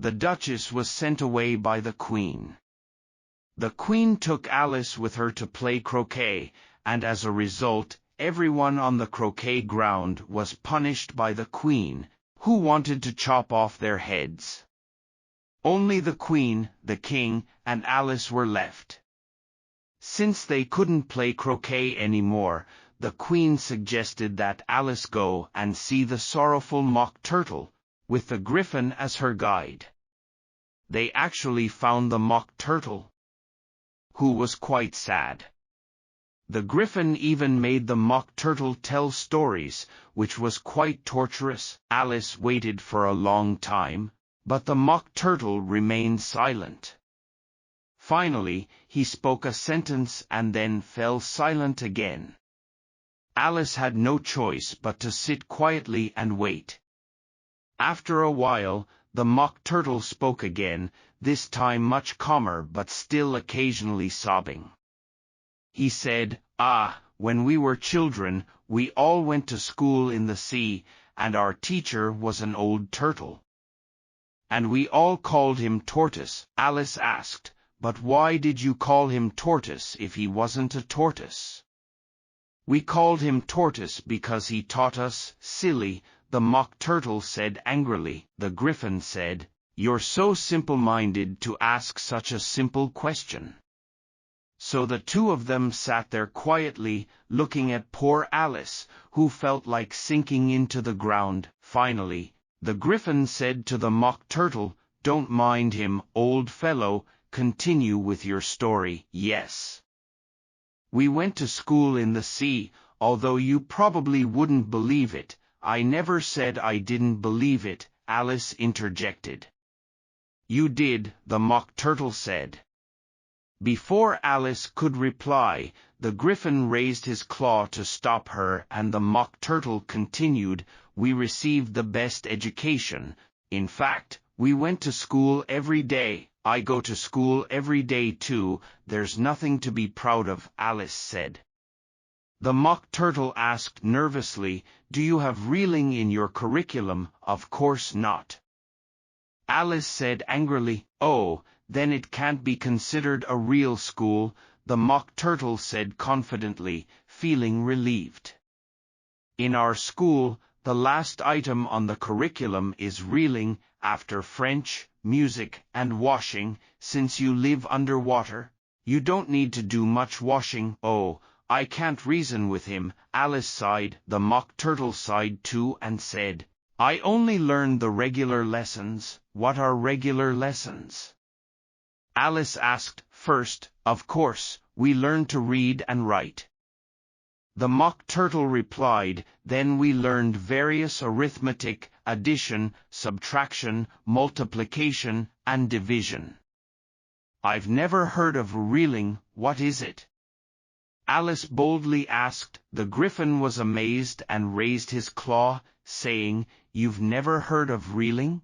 the Duchess was sent away by the Queen. The Queen took Alice with her to play croquet, and as a result, everyone on the croquet ground was punished by the Queen, who wanted to chop off their heads. Only the Queen, the King, and Alice were left. Since they couldn't play croquet anymore, the Queen suggested that Alice go and see the sorrowful Mock Turtle, with the Griffin as her guide. They actually found the Mock Turtle, who was quite sad. The Griffin even made the Mock Turtle tell stories, which was quite torturous. Alice waited for a long time, but the Mock Turtle remained silent. Finally, he spoke a sentence and then fell silent again. Alice had no choice but to sit quietly and wait. After a while, the Mock Turtle spoke again, this time much calmer but still occasionally sobbing. He said, when we were children, we all went to school in the sea, and our teacher was an old turtle. And we all called him Tortoise." Alice asked, "But why did you call him Tortoise if he wasn't a tortoise?" "We called him Tortoise because he taught us." "Silly," the Mock Turtle said angrily. The Griffin said, "You're so simple-minded to ask such a simple question." So the two of them sat there quietly, looking at poor Alice, who felt like sinking into the ground. Finally, the Griffin said to the Mock Turtle, "Don't mind him, old fellow, continue with your story." "Yes. We went to school in the sea, although you probably wouldn't believe it." "I never said I didn't believe it," Alice interjected. "You did," the Mock Turtle said. Before Alice could reply, the Griffin raised his claw to stop her, and the Mock Turtle continued, "We received the best education. In fact, we went to school every day." "I go to school every day too. There's nothing to be proud of," Alice said. The Mock Turtle asked nervously, "Do you have reeling in your curriculum?" "Of course not." Alice said angrily. "Oh, then it can't be considered a real school," the Mock Turtle said confidently, feeling relieved. "In our school, the last item on the curriculum is reeling, after French, music, and washing. Since you live underwater, you don't need to do much washing." "Oh, I can't reason with him," Alice sighed. The Mock Turtle sighed too and said, "I only learned the regular lessons." "What are regular lessons?" Alice asked. "First, of course, we learn to read and write." The Mock Turtle replied, "Then we learned various arithmetic, addition, subtraction, multiplication, and division." "I've never heard of reeling. What is it?" Alice boldly asked. The Griffin was amazed and raised his claw, saying, "You've never heard of reeling?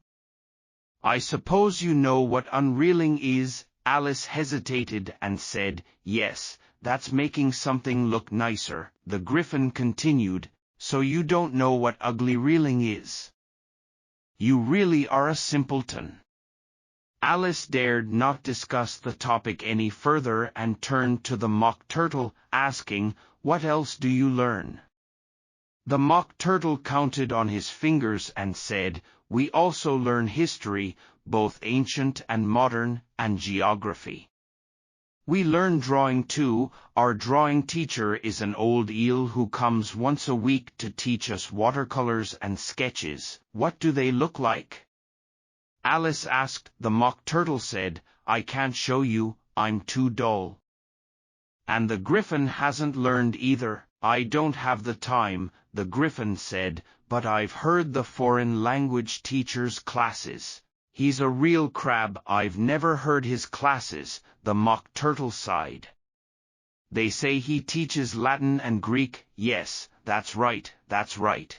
I suppose you know what unreeling is." Alice hesitated and said, "Yes, that's making something look nicer." The Griffin continued, "So you don't know what ugly reeling is? You really are a simpleton." Alice dared not discuss the topic any further and turned to the Mock Turtle, asking, "What else do you learn?" The Mock Turtle counted on his fingers and said, "We also learn history, both ancient and modern, and geography. We learn drawing too. Our drawing teacher is an old eel who comes once a week to teach us watercolors and sketches." "What do they look like?" Alice asked. The Mock Turtle said, "I can't show you, I'm too dull." "And the Griffin hasn't learned either." "I don't have the time," the Griffin said, "but I've heard the foreign language teacher's classes. He's a real crab." "I've never heard his classes," the Mock Turtle sighed. "They say he teaches Latin and Greek." "Yes, that's right, that's right."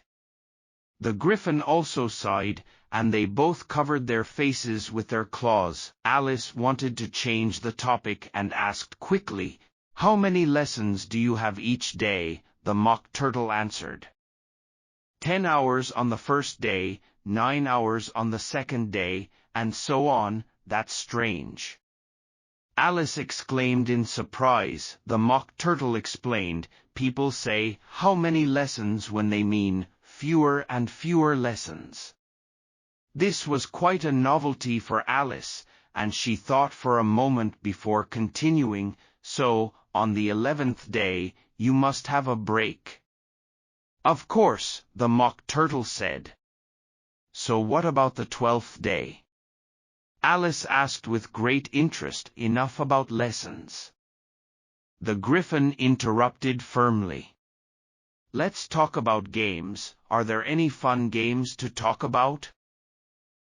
The Griffin also sighed, and they both covered their faces with their claws. Alice wanted to change the topic and asked quickly, "How many lessons do you have each day?" The Mock Turtle answered, 10 hours on the first day, 9 hours on the second day, and so on. That's strange." Alice exclaimed in surprise. The Mock Turtle explained, "People say, 'How many lessons?' when they mean fewer and fewer lessons." This was quite a novelty for Alice, and she thought for a moment before continuing, "So, on the 11th day, you must have a break." "Of course," the Mock Turtle said. "So what about the 12th day?" Alice asked with great interest. "Enough about lessons." The Gryphon interrupted firmly. "Let's talk about games. Are there any fun games to talk about?"